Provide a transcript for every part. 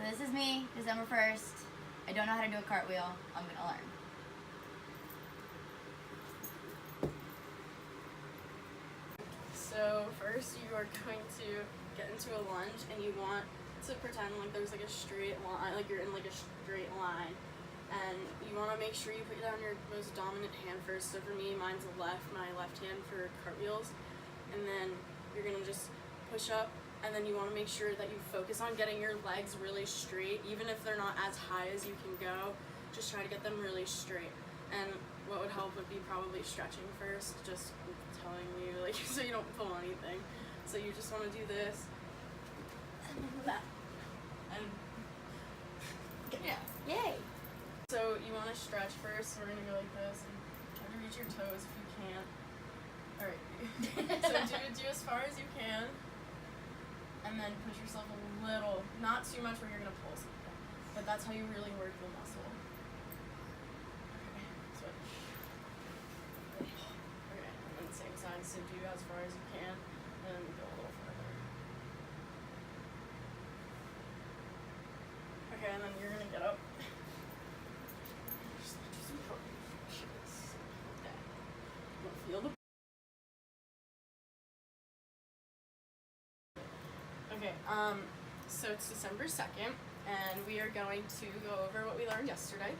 So this is me, December 1st. I don't know how to do a cartwheel. I'm gonna learn. So first you are going to get into a lunge and you want to pretend like there's like a straight line, like you're in like a straight line. And you want to make sure you put down your most dominant hand first. So for me, mine's the left, my left hand for cartwheels. And then you're going to just push up, and then you want to make sure that you focus on getting your legs really straight, even if they're not as high as you can go. Just try to get them really straight. And what would help would be probably stretching first, just telling you, like, so you don't pull anything. So you just want to do this and that, and yeah, Yay! So you want to stretch first. So we're gonna go like this and try to reach your toes if you can. All right. So do as far as you can, and then push yourself a little, not too much where you're gonna pull something, but that's how you really work the muscle. Okay, switch. Okay, and then same side. So do as far as you can, and then go a little further. Okay, and then you're gonna get up. Feel the Okay, so it's December 2nd, and we are going to go over what we learned yesterday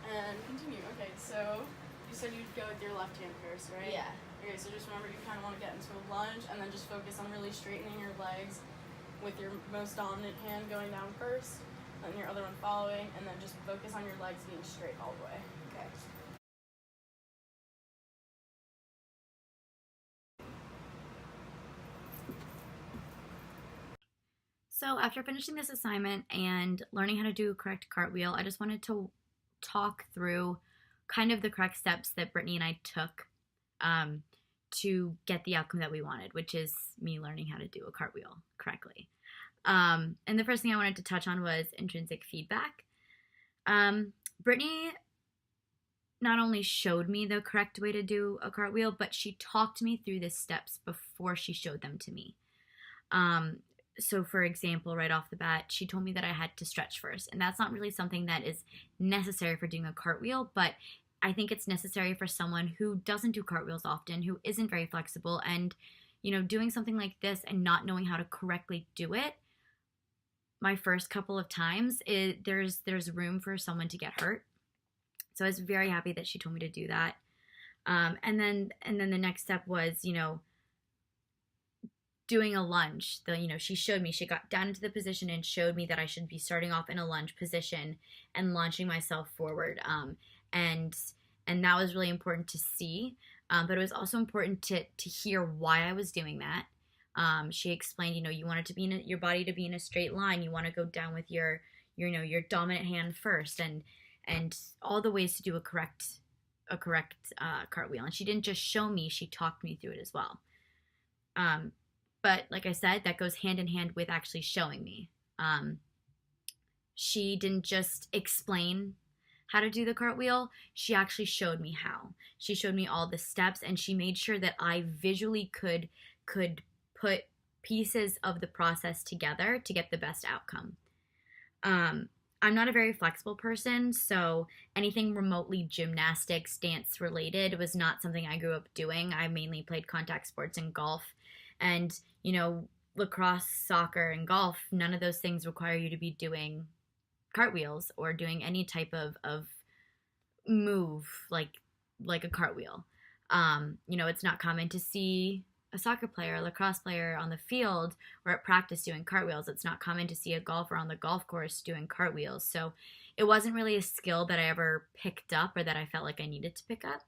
and continue. Okay, so you said you'd go with your left hand first, right? Yeah. Okay, so just remember you kind of want to get into a lunge and then just focus on really straightening your legs with your most dominant hand going down first, and your other one following, and then just focus on your legs being straight all the way. Okay. So after finishing this assignment and learning how to do a correct cartwheel, I just wanted to talk through kind of the correct steps that Brittany and I took to get the outcome that we wanted, which is me learning how to do a cartwheel correctly. And the first thing I wanted to touch on was intrinsic feedback. Brittany not only showed me the correct way to do a cartwheel, but she talked me through the steps before she showed them to me. So for example, right off the bat, she told me that I had to stretch first, and that's not really something that is necessary for doing a cartwheel, but I think it's necessary for someone who doesn't do cartwheels often, who isn't very flexible, and, doing something like this and not knowing how to correctly do it, my first couple of times, there's room for someone to get hurt. So I was very happy that she told me to do that. And then the next step was, doing a lunge. She showed me, she got down into the position and showed me that I should be starting off in a lunge position and launching myself forward. And that was really important to see. But it was also important to hear why I was doing that. She explained, you want it to be your body to be in a straight line. You want to go down with your dominant hand first, and all the ways to do a correct cartwheel. And she didn't just show me; she talked me through it as well. But like I said, that goes hand in hand with actually showing me. She didn't just explain how to do the cartwheel. She actually showed me how. She showed me all the steps, and she made sure that I visually could put pieces of the process together to get the best outcome. I'm not a very flexible person, so anything remotely gymnastics, dance related was not something I grew up doing. I mainly played contact sports and golf. And, lacrosse, soccer, and golf, none of those things require you to be doing cartwheels or doing any type of move like a cartwheel. It's not common to see a soccer player, a lacrosse player on the field or at practice doing cartwheels. It's not common to see a golfer on the golf course doing cartwheels. So it wasn't really a skill that I ever picked up or that I felt like I needed to pick up.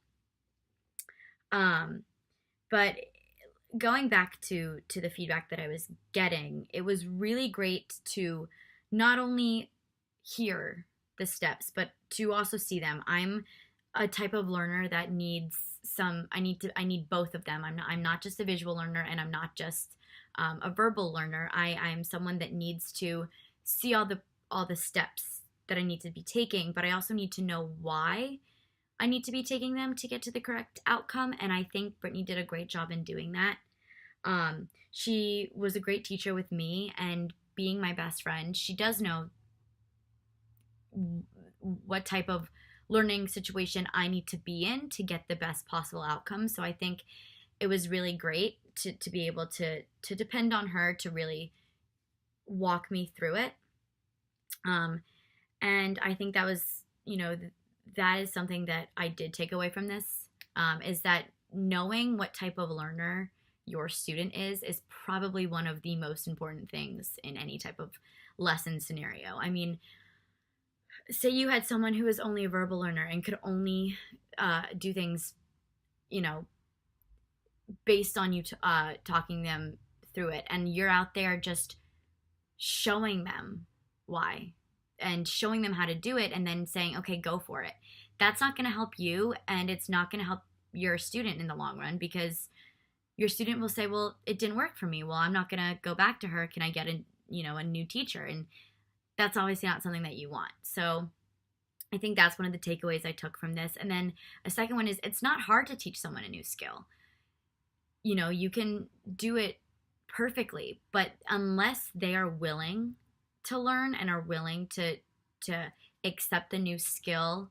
But going back to the feedback that I was getting, it was really great to not only hear the steps, but to also see them. I'm a type of learner that needs I need both of them. I'm not just a visual learner, and I'm not just a verbal learner. I'm someone that needs to see all the steps that I need to be taking, but I also need to know why I need to be taking them to get to the correct outcome. And I think Brittany did a great job in doing that. She was a great teacher with me, and being my best friend, she does know what type of learning situation I need to be in to get the best possible outcome. So I think it was really great to be able to depend on her to really walk me through it. And I think that was, that is something that I did take away from this, is that knowing what type of learner your student is probably one of the most important things in any type of lesson scenario. I mean, say you had someone who is only a verbal learner and could only do things, based on you talking them through it, and you're out there just showing them why and showing them how to do it and then saying, okay, go for it. That's not going to help you, and it's not going to help your student in the long run, because your student will say, well, it didn't work for me. Well, I'm not going to go back to her. Can I get a new teacher? And that's obviously not something that you want. So I think that's one of the takeaways I took from this. And then a second one is, it's not hard to teach someone a new skill. You can do it perfectly, but unless they are willing to learn and are willing to accept the new skill,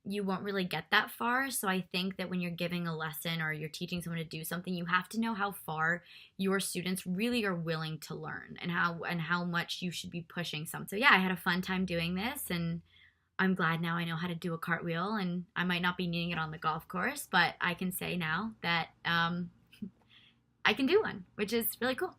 you won't really get that far. So I think that when you're giving a lesson or you're teaching someone to do something, you have to know how far your students really are willing to learn, and how much you should be pushing something. So yeah, I had a fun time doing this, and I'm glad now I know how to do a cartwheel, and I might not be needing it on the golf course, but I can say now that I can do one, which is really cool.